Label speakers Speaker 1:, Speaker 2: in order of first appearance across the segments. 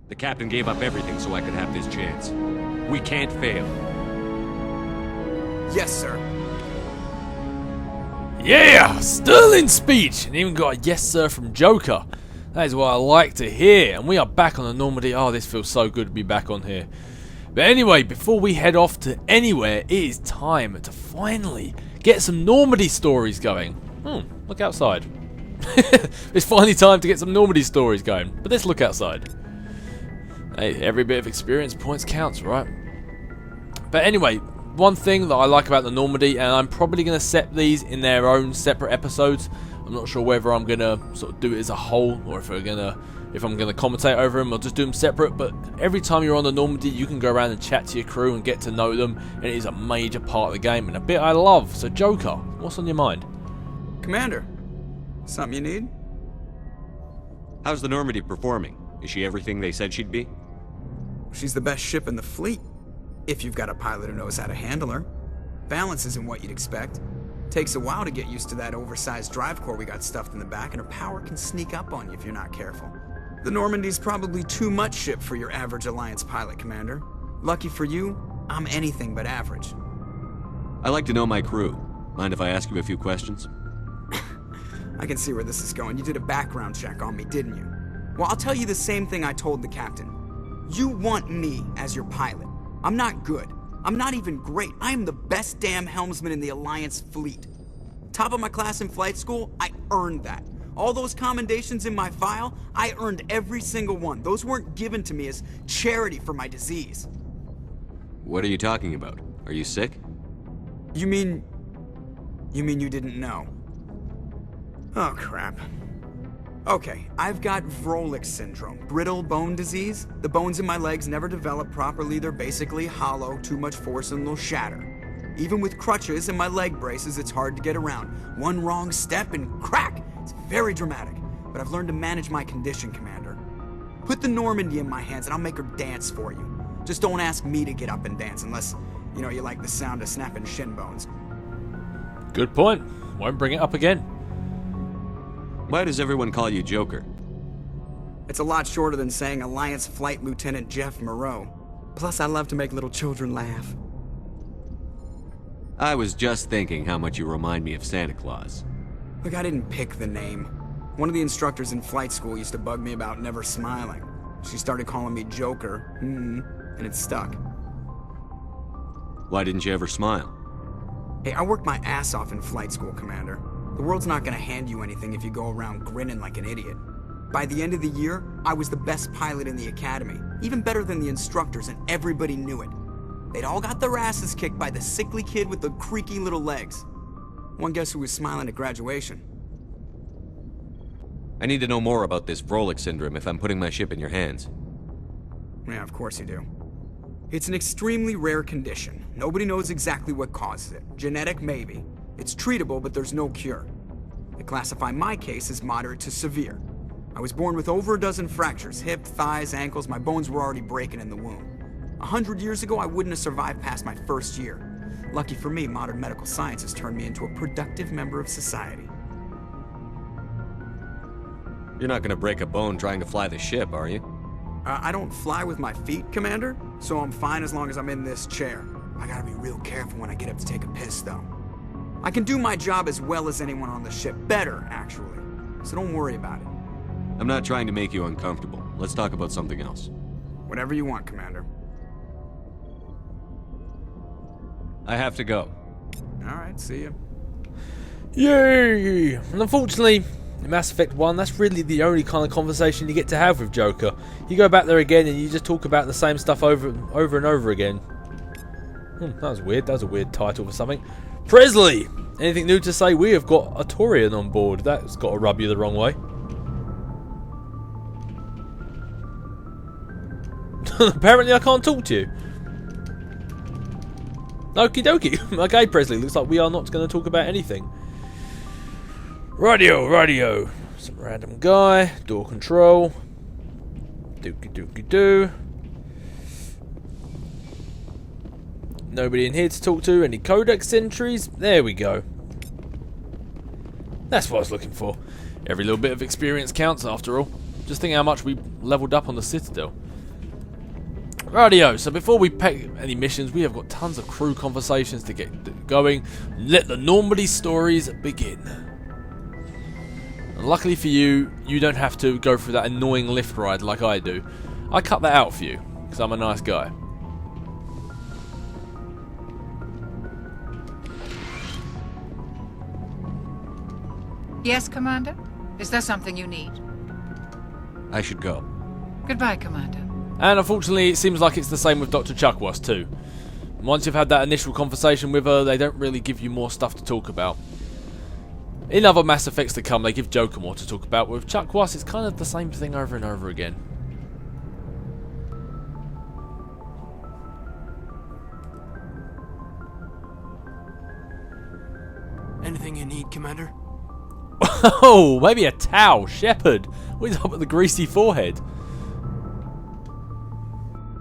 Speaker 1: The captain gave up everything so I could have this chance. We can't fail.
Speaker 2: Yes, sir.
Speaker 3: Yeah! Sterling speech! And even got a yes sir from Joker. That is what I like to hear. And we are back on the Normandy. Oh, this feels so good to be back on here. But anyway, before we head off to anywhere, it is time to finally get some Normandy stories going. Look outside. It's finally time to get some Normandy stories going. But let's look outside. Hey, every bit of experience points counts, right? But anyway, one thing that I like about the Normandy, and I'm probably going to set these in their own separate episodes. I'm not sure whether I'm going to sort of do it as a whole, or if I'm going to commentate over them, or just do them separate. But every time you're on the Normandy, you can go around and chat to your crew and get to know them, and it is a major part of the game, and a bit I love. So Joker, what's on your mind?
Speaker 2: Commander, something you need?
Speaker 1: How's the Normandy performing? Is she everything they said she'd be?
Speaker 2: She's the best ship in the fleet, if you've got a pilot who knows how to handle her. Balance isn't what you'd expect. Takes a while to get used to that oversized drive core we got stuffed in the back, and her power can sneak up on you if you're not careful. The Normandy's probably too much ship for your average Alliance pilot, Commander. Lucky for you, I'm anything but average.
Speaker 1: I like to know my crew. Mind if I ask you a few questions?
Speaker 2: I can see where this is going. You did a background check on me, didn't you? Well, I'll tell you the same thing I told the captain. You want me as your pilot. I'm not good. I'm not even great. I am the best damn helmsman in the Alliance fleet. Top of my class in flight school, I earned that. All those commendations in my file, I earned every single one. Those weren't given to me as charity for my disease.
Speaker 1: What are you talking about? Are you sick?
Speaker 2: You mean you didn't know? Oh, crap. Okay, I've got Vrolik syndrome, brittle bone disease. The bones in my legs never develop properly. They're basically hollow, too much force and they'll shatter. Even with crutches and my leg braces, it's hard to get around. One wrong step and crack! It's very dramatic, but I've learned to manage my condition, Commander. Put the Normandy in my hands and I'll make her dance for you. Just don't ask me to get up and dance unless, you like the sound of snapping shin bones.
Speaker 3: Good point. Won't bring it up again.
Speaker 1: Why does everyone call you Joker?
Speaker 2: It's a lot shorter than saying Alliance Flight Lieutenant Jeff Moreau. Plus, I love to make little children laugh.
Speaker 1: I was just thinking how much you remind me of Santa Claus.
Speaker 2: Look, I didn't pick the name. One of the instructors in flight school used to bug me about never smiling. She started calling me Joker, and it stuck.
Speaker 1: Why didn't you ever smile?
Speaker 2: Hey, I worked my ass off in flight school, Commander. The world's not gonna hand you anything if you go around grinning like an idiot. By the end of the year, I was the best pilot in the academy, even better than the instructors, and everybody knew it. They'd all got their asses kicked by the sickly kid with the creaky little legs. One guess who was smiling at graduation?
Speaker 1: I need to know more about this Vrolik syndrome if I'm putting my ship in your hands.
Speaker 2: Yeah, of course you do. It's an extremely rare condition. Nobody knows exactly what causes it. Genetic, maybe. It's treatable, but there's no cure. They classify my case as moderate to severe. I was born with over a dozen fractures, hip, thighs, ankles. My bones were already breaking in the womb. 100 years ago, I wouldn't have survived past my first year. Lucky for me, modern medical science has turned me into a productive member of society.
Speaker 1: You're not gonna break a bone trying to fly the ship, are you?
Speaker 2: I don't fly with my feet, Commander, so I'm fine as long as I'm in this chair. I gotta be real careful when I get up to take a piss, though. I can do my job as well as anyone on the ship. Better, actually. So don't worry about it.
Speaker 1: I'm not trying to make you uncomfortable. Let's talk about something else.
Speaker 2: Whatever you want, Commander.
Speaker 1: I have to go.
Speaker 2: Alright, see ya.
Speaker 3: Yay! And unfortunately, in Mass Effect 1, that's really the only kind of conversation you get to have with Joker. You go back there again and you just talk about the same stuff over and over again. That was weird. That was a weird title for something. Presley! Anything new to say? We have got a Torian on board. That's got to rub you the wrong way. Apparently I can't talk to you. Okie dokie. Okay, Presley, looks like we are not going to talk about anything. Radio. Some random guy. Door control. Dookie doo. Nobody in here to talk to. Any codex entries? There we go. That's what I was looking for. Every little bit of experience counts after all. Just think how much we leveled up on the Citadel. Radio, so before we pick any missions, we have got tons of crew conversations to get going. Let the Normandy stories begin. And luckily for you, you don't have to go through that annoying lift ride like I do. I cut that out for you, because I'm a nice guy.
Speaker 4: Yes, Commander? Is there something you need?
Speaker 1: I should go.
Speaker 4: Goodbye, Commander.
Speaker 3: And unfortunately, it seems like it's the same with Dr. Chukwas too. Once you've had that initial conversation with her, they don't really give you more stuff to talk about. In other Mass Effects to come, they give Joker more to talk about. With Chukwas, it's kind of the same thing over and over again.
Speaker 5: Anything you need, Commander?
Speaker 3: Oh, maybe a towel, Shepard. What's up with the greasy forehead?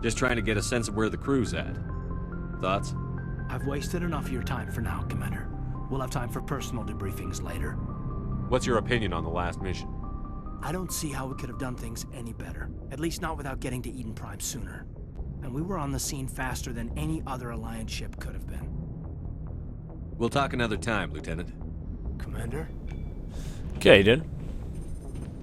Speaker 1: Just trying to get a sense of where the crew's at. Thoughts?
Speaker 5: I've wasted enough of your time for now, Commander. We'll have time for personal debriefings later.
Speaker 1: What's your opinion on the last mission?
Speaker 5: I don't see how we could have done things any better. At least not without getting to Eden Prime sooner. And we were on the scene faster than any other Alliance ship could have been.
Speaker 1: We'll talk another time, Lieutenant.
Speaker 5: Commander?
Speaker 3: Okay then.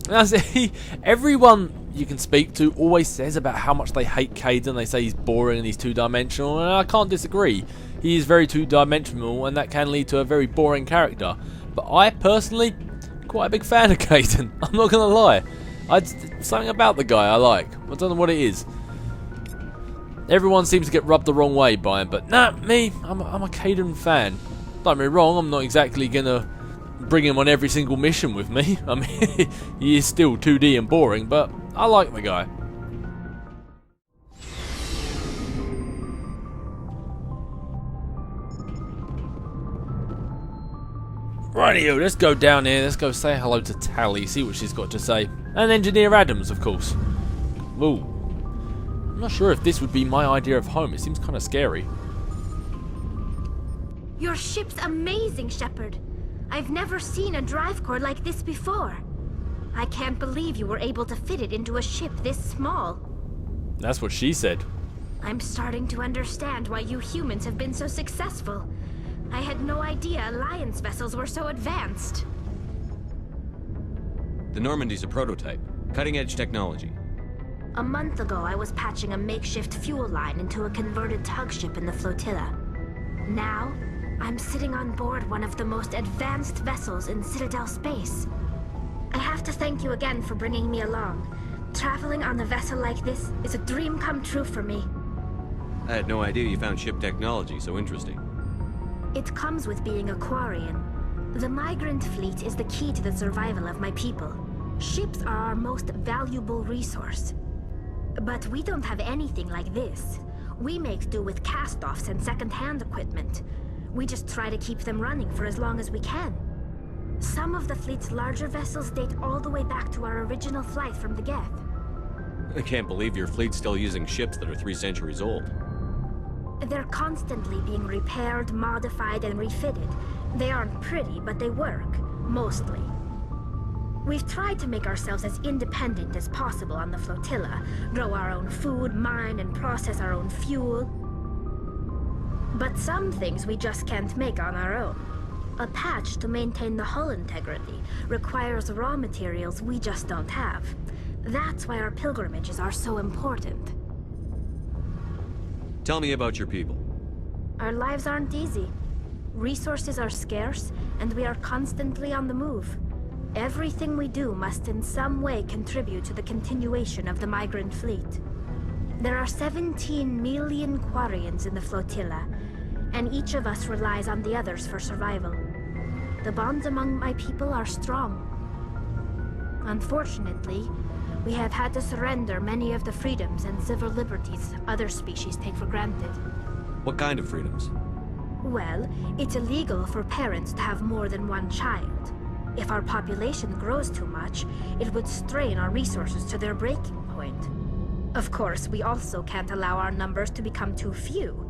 Speaker 3: Now see, everyone you can speak to always says about how much they hate Kaidan. They say he's boring and he's two-dimensional, and I can't disagree. He is very two-dimensional, and that can lead to a very boring character. But I personally, quite a big fan of Kaidan. I'm not gonna lie. Something about the guy I like. I don't know what it is. Everyone seems to get rubbed the wrong way by him, but nah, me, I'm a Kaidan fan. Don't get me wrong, I'm not exactly gonna bring him on every single mission with me. I mean, he is still 2D and boring, but I like the guy. Rightio, let's go down here, let's go say hello to Tali, see what she's got to say. And Engineer Adams, of course. Ooh. I'm not sure if this would be my idea of home, it seems kind of scary.
Speaker 6: Your ship's amazing, Shepard. I've never seen a drive core like this before. I can't believe you were able to fit it into a ship this small.
Speaker 3: That's what she said.
Speaker 6: I'm starting to understand why you humans have been so successful. I had no idea Alliance vessels were so advanced.
Speaker 1: The Normandy's a prototype. Cutting-edge technology.
Speaker 6: A month ago, I was patching a makeshift fuel line into a converted tug ship in the flotilla. Now, I'm sitting on board one of the most advanced vessels in Citadel space. I have to thank you again for bringing me along. Traveling on a vessel like this is a dream come true for me.
Speaker 1: I had no idea you found ship technology so interesting.
Speaker 6: It comes with being a Quarian. The migrant fleet is the key to the survival of my people. Ships are our most valuable resource. But we don't have anything like this. We make do with cast-offs and second-hand equipment. We just try to keep them running for as long as we can. Some of the fleet's larger vessels date all the way back to our original flight from the Geth.
Speaker 1: I can't believe your fleet's still using ships that are 3 centuries old.
Speaker 6: They're constantly being repaired, modified, and refitted. They aren't pretty, but they work, mostly. We've tried to make ourselves as independent as possible on the flotilla, grow our own food, mine and process our own fuel. But some things we just can't make on our own. A patch to maintain the hull integrity requires raw materials we just don't have. That's why our pilgrimages are so important.
Speaker 1: Tell me about your people.
Speaker 6: Our lives aren't easy. Resources are scarce, and we are constantly on the move. Everything we do must in some way contribute to the continuation of the migrant fleet. There are 17 million Quarians in the flotilla, and each of us relies on the others for survival. The bonds among my people are strong. Unfortunately, we have had to surrender many of the freedoms and civil liberties other species take for granted.
Speaker 1: What kind of freedoms?
Speaker 6: Well, it's illegal for parents to have more than one child. If our population grows too much, it would strain our resources to their breaking point. Of course, we also can't allow our numbers to become too few.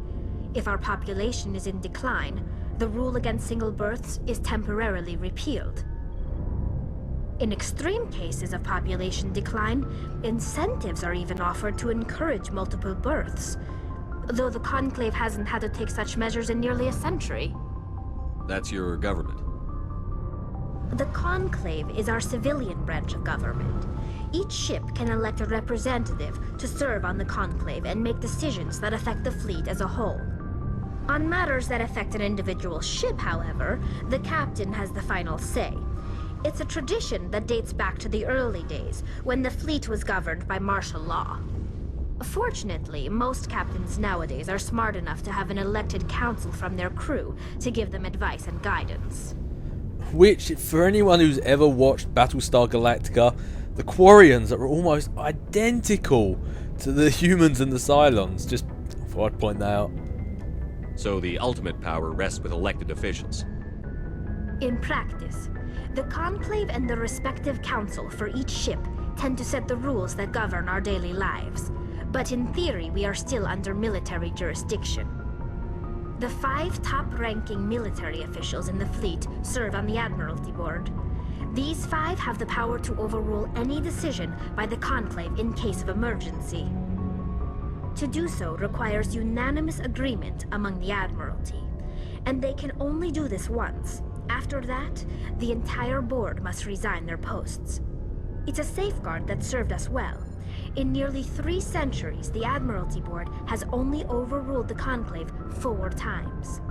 Speaker 6: If our population is in decline, the rule against single births is temporarily repealed. In extreme cases of population decline, incentives are even offered to encourage multiple births. Though the Conclave hasn't had to take such measures in nearly a century.
Speaker 1: That's your government.
Speaker 6: The Conclave is our civilian branch of government. Each ship can elect a representative to serve on the Conclave and make decisions that affect the fleet as a whole. On matters that affect an individual ship, however, the captain has the final say. It's a tradition that dates back to the early days, when the fleet was governed by martial law. Fortunately, most captains nowadays are smart enough to have an elected council from their crew to give them advice and guidance.
Speaker 3: Which, for anyone who's ever watched Battlestar Galactica, the Quarians are almost identical to the humans and the Cylons. Just thought I'd point that out.
Speaker 1: So the ultimate power rests with elected officials.
Speaker 6: In practice, the Conclave and the respective council for each ship tend to set the rules that govern our daily lives. But in theory, we are still under military jurisdiction. The 5 top-ranking military officials in the fleet serve on the Admiralty Board. These 5 have the power to overrule any decision by the Conclave in case of emergency. To do so requires unanimous agreement among the Admiralty, and they can only do this once. After that, the entire board must resign their posts. It's a safeguard that served us well. In nearly 3 centuries, the Admiralty Board has only overruled the Conclave 4 times.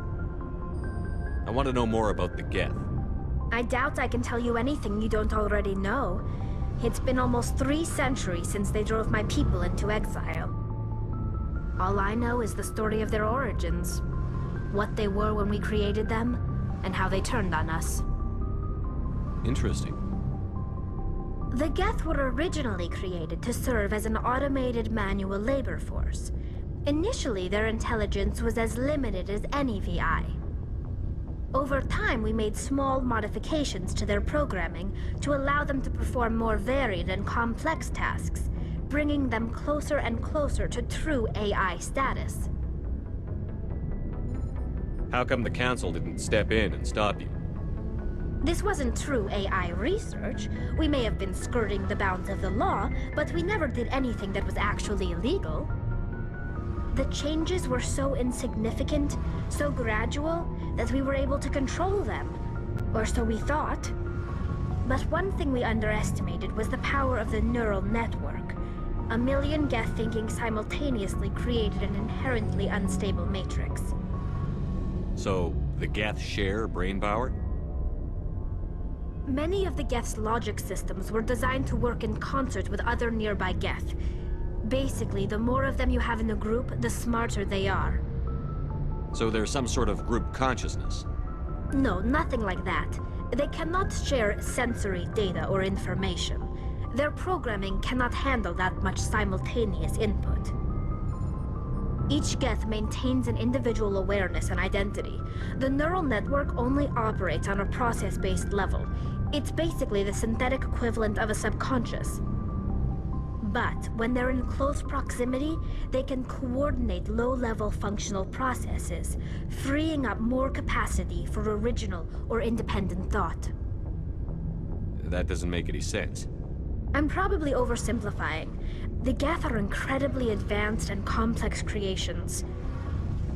Speaker 1: I want to know more about the Geth.
Speaker 6: I doubt I can tell you anything you don't already know. It's been almost 3 centuries since they drove my people into exile. All I know is the story of their origins, what they were when we created them, and how they turned on us.
Speaker 1: Interesting.
Speaker 6: The Geth were originally created to serve as an automated manual labor force. Initially, their intelligence was as limited as any VI. Over time, we made small modifications to their programming to allow them to perform more varied and complex tasks, bringing them closer and closer to true AI status.
Speaker 1: How come the Council didn't step in and stop you?
Speaker 6: This wasn't true AI research. We may have been skirting the bounds of the law, but we never did anything that was actually illegal. The changes were so insignificant, so gradual, that we were able to control them. Or so we thought. But one thing we underestimated was the power of the neural network. A million Geth thinking simultaneously created an inherently unstable matrix.
Speaker 1: So, the Geth share brain power?
Speaker 6: Many of the Geth's logic systems were designed to work in concert with other nearby Geth. Basically, the more of them you have in the group, the smarter they are.
Speaker 1: So there's some sort of group consciousness?
Speaker 6: No, nothing like that. They cannot share sensory data or information. Their programming cannot handle that much simultaneous input. Each Geth maintains an individual awareness and identity. The neural network only operates on a process-based level. It's basically the synthetic equivalent of a subconscious. But when they're in close proximity, they can coordinate low-level functional processes, freeing up more capacity for original or independent thought.
Speaker 1: That doesn't make any sense.
Speaker 6: I'm probably oversimplifying. The Geth are incredibly advanced and complex creations.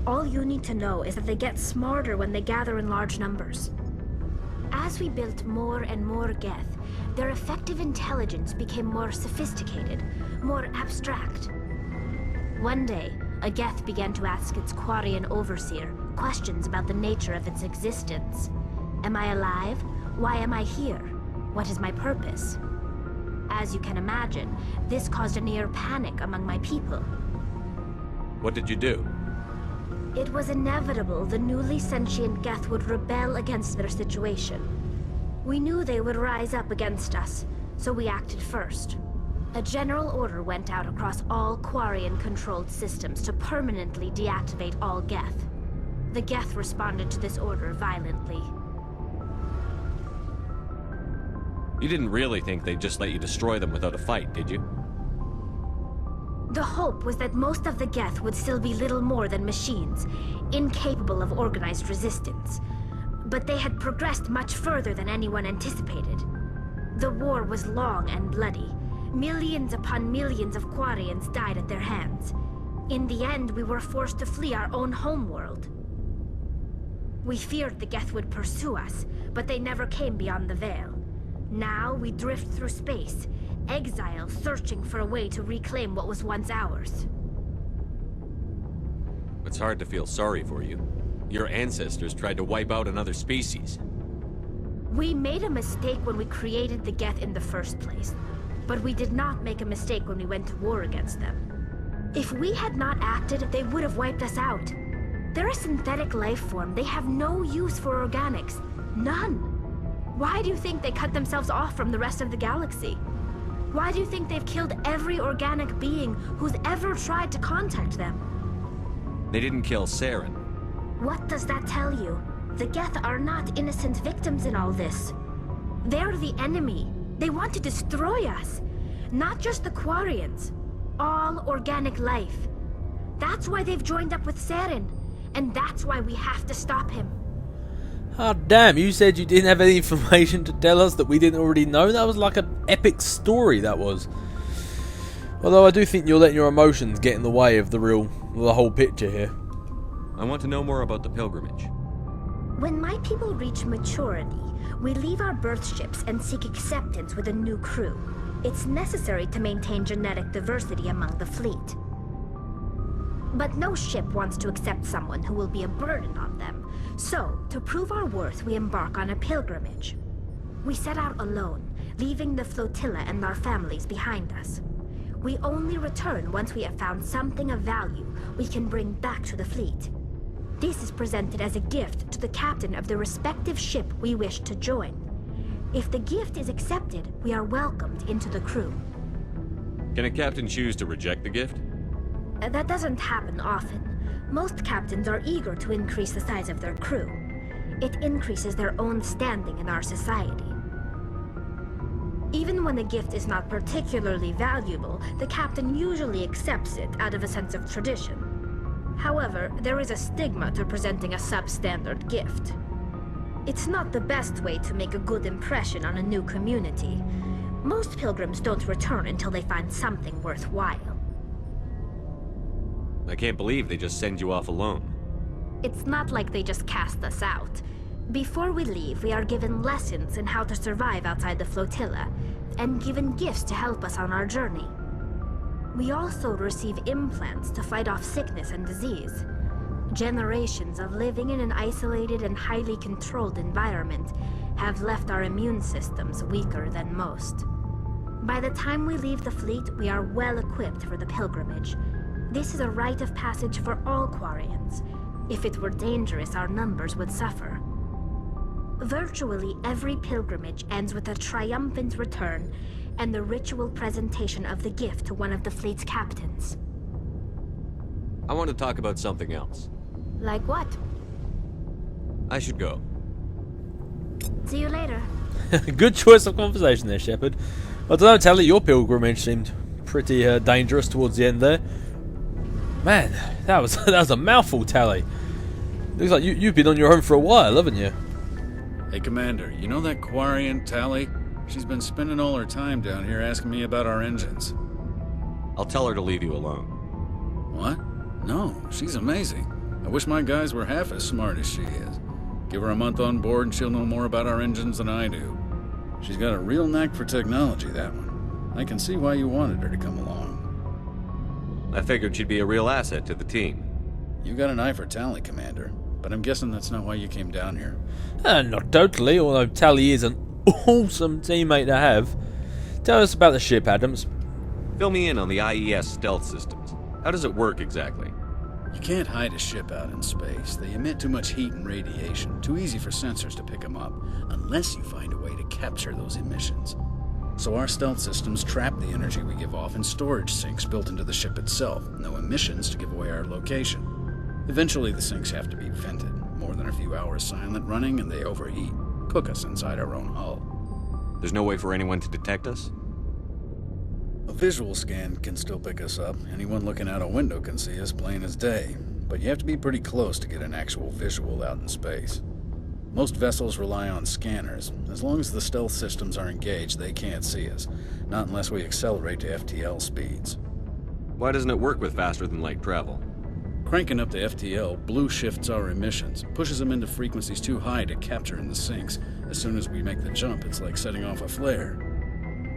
Speaker 6: All you need to know is that they get smarter when they gather in large numbers. As we built more and more Geth, their effective intelligence became more sophisticated, more abstract. One day, a Geth began to ask its Quarian overseer questions about the nature of its existence. Am I alive? Why am I here? What is my purpose? As you can imagine, this caused a near panic among my people.
Speaker 1: What did you do?
Speaker 6: It was inevitable the newly sentient Geth would rebel against their situation. We knew they would rise up against us, so we acted first. A general order went out across all Quarian-controlled systems to permanently deactivate all Geth. The Geth responded to this order violently.
Speaker 1: You didn't really think they'd just let you destroy them without a fight, did you?
Speaker 6: The hope was that most of the Geth would still be little more than machines, incapable of organized resistance. But they had progressed much further than anyone anticipated. The war was long and bloody. Millions upon millions of Quarians died at their hands. In the end, we were forced to flee our own homeworld. We feared the Geth would pursue us, but they never came beyond the Veil. Now we drift through space, exile searching for a way to reclaim what was once ours.
Speaker 1: It's hard to feel sorry for you. Your ancestors tried to wipe out another species.
Speaker 6: We made a mistake when we created the Geth in the first place, but we did not make a mistake when we went to war against them. If we had not acted, they would have wiped us out. They're a synthetic life form. They have no use for organics. None. Why do you think they cut themselves off from the rest of the galaxy? Why do you think they've killed every organic being who's ever tried to contact them?
Speaker 1: They didn't kill Saren.
Speaker 6: What does that tell you? The Geth are not innocent victims in all this. They're the enemy. They want to destroy us. Not just the Quarians. All organic life. That's why they've joined up with Saren. And that's why we have to stop him.
Speaker 3: Ah, damn, you said you didn't have any information to tell us that we didn't already know? That was like an epic story, that was. Although I do think you're letting your emotions get in the way of the whole picture here.
Speaker 1: I want to know more about the pilgrimage.
Speaker 6: When my people reach maturity, we leave our birth ships and seek acceptance with a new crew. It's necessary to maintain genetic diversity among the fleet. But no ship wants to accept someone who will be a burden on them. So, to prove our worth, we embark on a pilgrimage. We set out alone, leaving the flotilla and our families behind us. We only return once we have found something of value we can bring back to the fleet. This is presented as a gift to the captain of the respective ship we wish to join. If the gift is accepted, we are welcomed into the crew.
Speaker 1: Can a captain choose to reject the gift?
Speaker 6: That doesn't happen often. Most captains are eager to increase the size of their crew. It increases their own standing in our society. Even when the gift is not particularly valuable, the captain usually accepts it out of a sense of tradition. However, there is a stigma to presenting a substandard gift. It's not the best way to make a good impression on a new community. Most pilgrims don't return until they find something worthwhile.
Speaker 1: I can't believe they just send you off alone.
Speaker 6: It's not like they just cast us out. Before we leave, we are given lessons in how to survive outside the flotilla, and given gifts to help us on our journey. We also receive implants to fight off sickness and disease. Generations of living in an isolated and highly controlled environment have left our immune systems weaker than most. By the time we leave the fleet, we are well equipped for the pilgrimage. This is a rite of passage for all Quarians. If it were dangerous, our numbers would suffer. Virtually every pilgrimage ends with a triumphant return and the ritual presentation of the gift to one of the fleet's captains.
Speaker 1: I want to talk about something else.
Speaker 6: Like what?
Speaker 3: I should go.
Speaker 6: See you later.
Speaker 3: Good choice of conversation there, Shepard. I don't know, Tali, your pilgrimage seemed pretty dangerous towards the end there. Man, that was a mouthful, Tali. Looks like you've been on your own for a while, haven't you?
Speaker 7: Hey, Commander, you know that Quarian, Tali? She's been spending all her time down here asking me about our engines.
Speaker 1: I'll tell her to leave you alone.
Speaker 7: What? No, she's amazing. I wish my guys were half as smart as she is. Give her a month on board and she'll know more about our engines than I do. She's got a real knack for technology, that one. I can see why you wanted her to come along.
Speaker 1: I figured she'd be a real asset to the team.
Speaker 7: You got an eye for Tali, Commander, but I'm guessing that's not why you came down here.
Speaker 3: Not totally, although Tali is an awesome teammate to have. Tell us about the ship, Adams.
Speaker 1: Fill me in on the IES stealth systems. How does it work exactly?
Speaker 7: You can't hide a ship out in space. They emit too much heat and radiation. Too easy for sensors to pick them up, unless you find a way to capture those emissions. So our stealth systems trap the energy we give off in storage sinks built into the ship itself. No emissions to give away our location. Eventually the sinks have to be vented. More than a few hours silent running and they overheat. Cook us inside our own hull.
Speaker 1: There's no way for anyone to detect us?
Speaker 7: A visual scan can still pick us up. Anyone looking out a window can see us plain as day. But you have to be pretty close to get an actual visual out in space. Most vessels rely on scanners. As long as the stealth systems are engaged, they can't see us. Not unless we accelerate to FTL speeds.
Speaker 1: Why doesn't it work with faster-than-light travel?
Speaker 7: Cranking up to FTL blue shifts our emissions, pushes them into frequencies too high to capture in the sinks. As soon as we make the jump, it's like setting off a flare.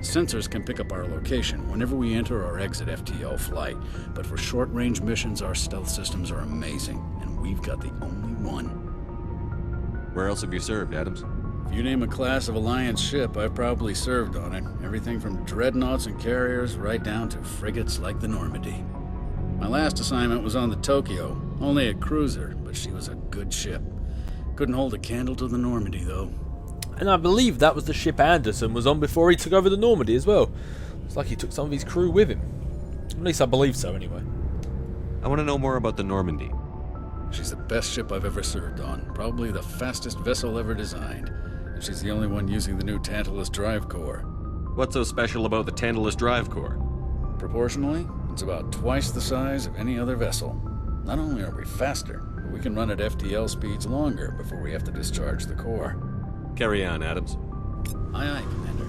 Speaker 7: Sensors can pick up our location whenever we enter or exit FTL flight, but for short-range missions, our stealth systems are amazing, and we've got the only one.
Speaker 1: Where else have you served, Adams?
Speaker 7: If you name a class of Alliance ship, I've probably served on it. Everything from dreadnoughts and carriers right down to frigates like the Normandy. My last assignment was on the Tokyo, only a cruiser, but she was a good ship. Couldn't hold a candle to the Normandy, though.
Speaker 3: And I believe that was the ship Anderson was on before he took over the Normandy as well. It's like he took some of his crew with him. At least I believe so, anyway.
Speaker 1: I want to know more about the Normandy.
Speaker 7: She's the best ship I've ever served on. Probably the fastest vessel ever designed. And she's the only one using the new Tantalus drive core.
Speaker 1: What's so special about the Tantalus drive core?
Speaker 7: Proportionally, it's about twice the size of any other vessel. Not only are we faster, but we can run at FTL speeds longer before we have to discharge the core.
Speaker 1: Carry on, Adams.
Speaker 7: Aye, aye, Commander.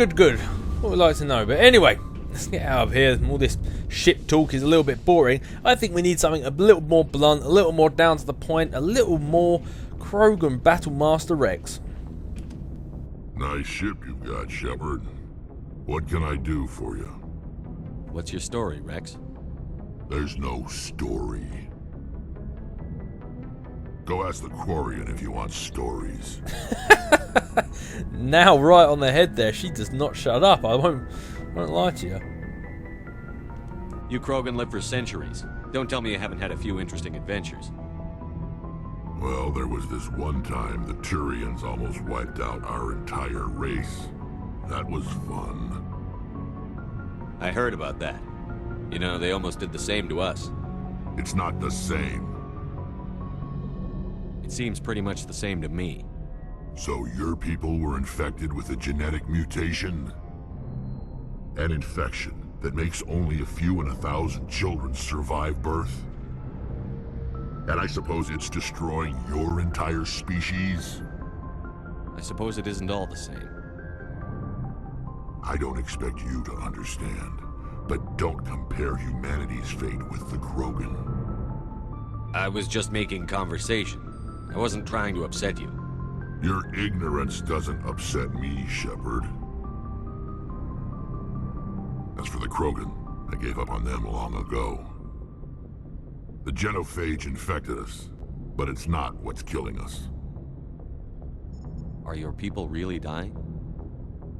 Speaker 3: Good. What we'd like to know. But anyway, let's get out of here. All this ship talk is a little bit boring. I think we need something a little more blunt, a little more down to the point, a little more Krogan Battlemaster Rex.
Speaker 8: Nice ship you've got, Shepard. What can I do for you?
Speaker 1: What's your story, Rex?
Speaker 8: There's no story. Go ask the Quarian if you want stories.
Speaker 3: Now, right on the head there. She does not shut up. I won't lie to you.
Speaker 1: You Krogan live for centuries. Don't tell me you haven't had a few interesting adventures.
Speaker 8: Well, there was this one time the Turians almost wiped out our entire race. That was fun.
Speaker 1: I heard about that. You know, they almost did the same to us.
Speaker 8: It's not the same.
Speaker 1: It seems pretty much the same to me.
Speaker 8: So your people were infected with a genetic mutation? An infection that makes only a few in 1,000 children survive birth? And I suppose it's destroying your entire species?
Speaker 1: I suppose it isn't all the same.
Speaker 8: I don't expect you to understand, but don't compare humanity's fate with the Krogan.
Speaker 1: I was just making conversation. I wasn't trying to upset you.
Speaker 8: Your ignorance doesn't upset me, Shepard. As for the Krogan, I gave up on them long ago. The genophage infected us, but it's not what's killing us.
Speaker 1: Are your people really dying?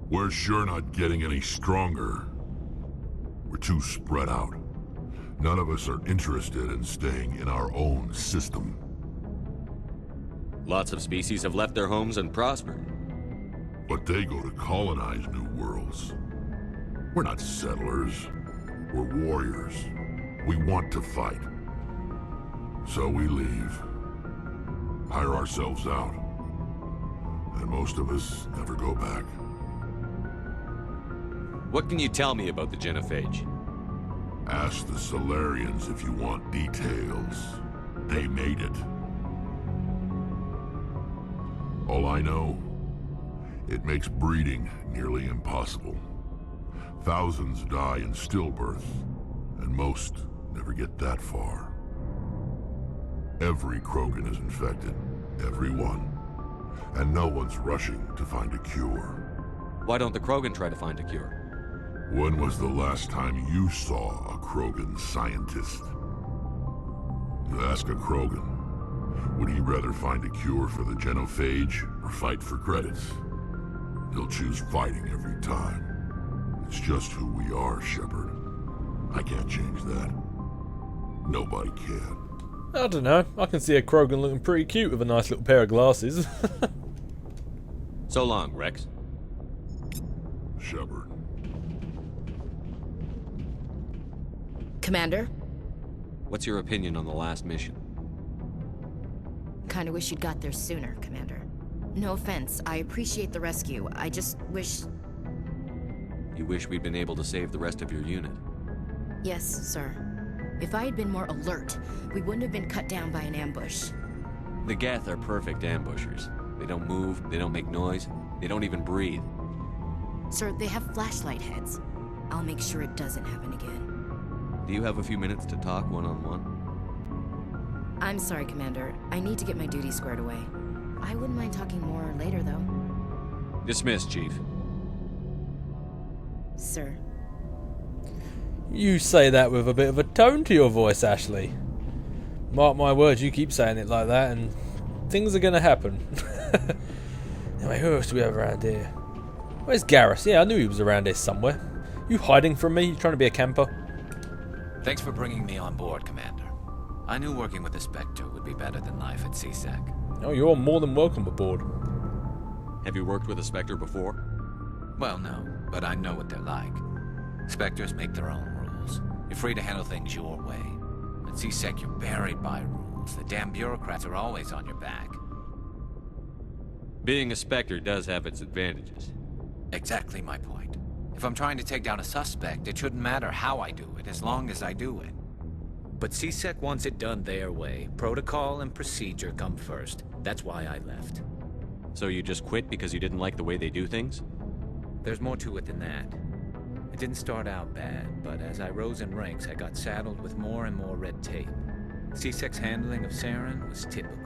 Speaker 8: We're sure not getting any stronger. We're too spread out. None of us are interested in staying in our own system.
Speaker 1: Lots of species have left their homes and prospered.
Speaker 8: But they go to colonize new worlds. We're not settlers. We're warriors. We want to fight. So we leave. Hire ourselves out. And most of us never go back.
Speaker 1: What can you tell me about the genophage?
Speaker 8: Ask the Solarians if you want details. They made it. All I know, it makes breeding nearly impossible. Thousands die in stillbirth, and most never get that far. Every Krogan is infected, every one. And no one's rushing to find a cure.
Speaker 1: Why don't the Krogan try to find a cure?
Speaker 8: When was the last time you saw a Krogan scientist? You ask a Krogan, would he rather find a cure for the genophage or fight for credits? He'll choose fighting every time. It's just who we are, Shepard. I can't change that. Nobody can.
Speaker 3: I don't know. I can see a Krogan looking pretty cute with a nice little pair of glasses.
Speaker 1: So long, Rex.
Speaker 8: Shepard.
Speaker 9: Commander?
Speaker 1: What's your opinion on the last mission?
Speaker 9: Kinda wish you'd got there sooner, Commander. No offense, I appreciate the rescue. I just wish...
Speaker 1: You wish we'd been able to save the rest of your unit?
Speaker 9: Yes, sir. If I had been more alert, we wouldn't have been cut down by an ambush.
Speaker 1: The Geth are perfect ambushers. They don't move, they don't make noise, they don't even breathe.
Speaker 9: Sir, they have flashlight heads. I'll make sure it doesn't happen again.
Speaker 1: Do you have a few minutes to talk one-on-one?
Speaker 9: I'm sorry, Commander. I need to get my duties squared away. I wouldn't mind talking more later, though.
Speaker 1: Dismissed, Chief.
Speaker 9: Sir.
Speaker 3: You say that with a bit of a tone to your voice, Ashley. Mark my words, you keep saying it like that and things are going to happen. Anyway, who else do we have around here? Where's Garrus? Yeah, I knew he was around here somewhere. You hiding from me? You trying to be a camper?
Speaker 10: Thanks for bringing me on board, Commander. I knew working with the Spectre would be better than life at CSEC.
Speaker 3: Oh, you're more than welcome aboard.
Speaker 1: Have you worked with a Spectre before?
Speaker 10: Well, no, but I know what they're like. Spectres make their own rules. You're free to handle things your way. At CSEC, you're buried by rules. The damn bureaucrats are always on your back.
Speaker 1: Being a Spectre does have its advantages.
Speaker 10: Exactly my point. If I'm trying to take down a suspect, it shouldn't matter how I do it, as long as I do it. But CSEC wants it done their way. Protocol and procedure come first. That's why I left.
Speaker 1: So you just quit because you didn't like the way they do things?
Speaker 10: There's more to it than that. It didn't start out bad, but as I rose in ranks, I got saddled with more and more red tape. CSEC's handling of Saren was typical.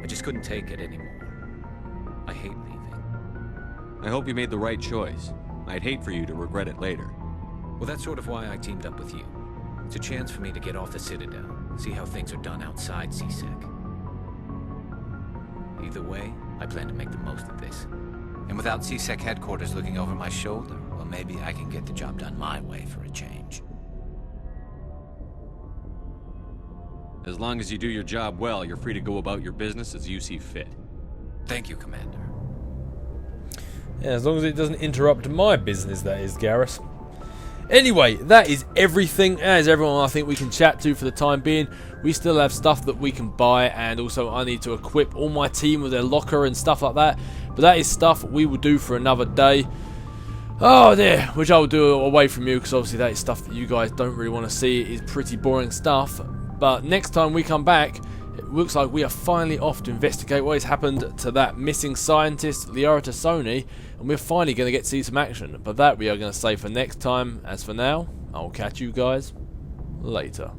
Speaker 10: I just couldn't take it anymore. I hate leaving.
Speaker 1: I hope you made the right choice. I'd hate for you to regret it later.
Speaker 10: Well, that's sort of why I teamed up with you. It's a chance for me to get off the Citadel, see how things are done outside CSEC. Either way, I plan to make the most of this. And without CSEC headquarters looking over my shoulder, well, maybe I can get the job done my way for a change.
Speaker 1: As long as you do your job well, you're free to go about your business as you see fit.
Speaker 10: Thank you, Commander.
Speaker 3: Yeah, as long as it doesn't interrupt my business, that is, Garrus. Anyway, that is everything. As everyone I think we can chat to for the time being. We still have stuff that we can buy, and also I need to equip all my team with their locker and stuff like that. But that is stuff we will do for another day. Oh dear, which I will do away from you, because obviously that is stuff that you guys don't really want to see. It is pretty boring stuff. But next time we come back, it looks like we are finally off to investigate what has happened to that missing scientist, Liara Tassoni, and we're finally going to get to see some action. But that we are going to save for next time. As for now, I'll catch you guys later.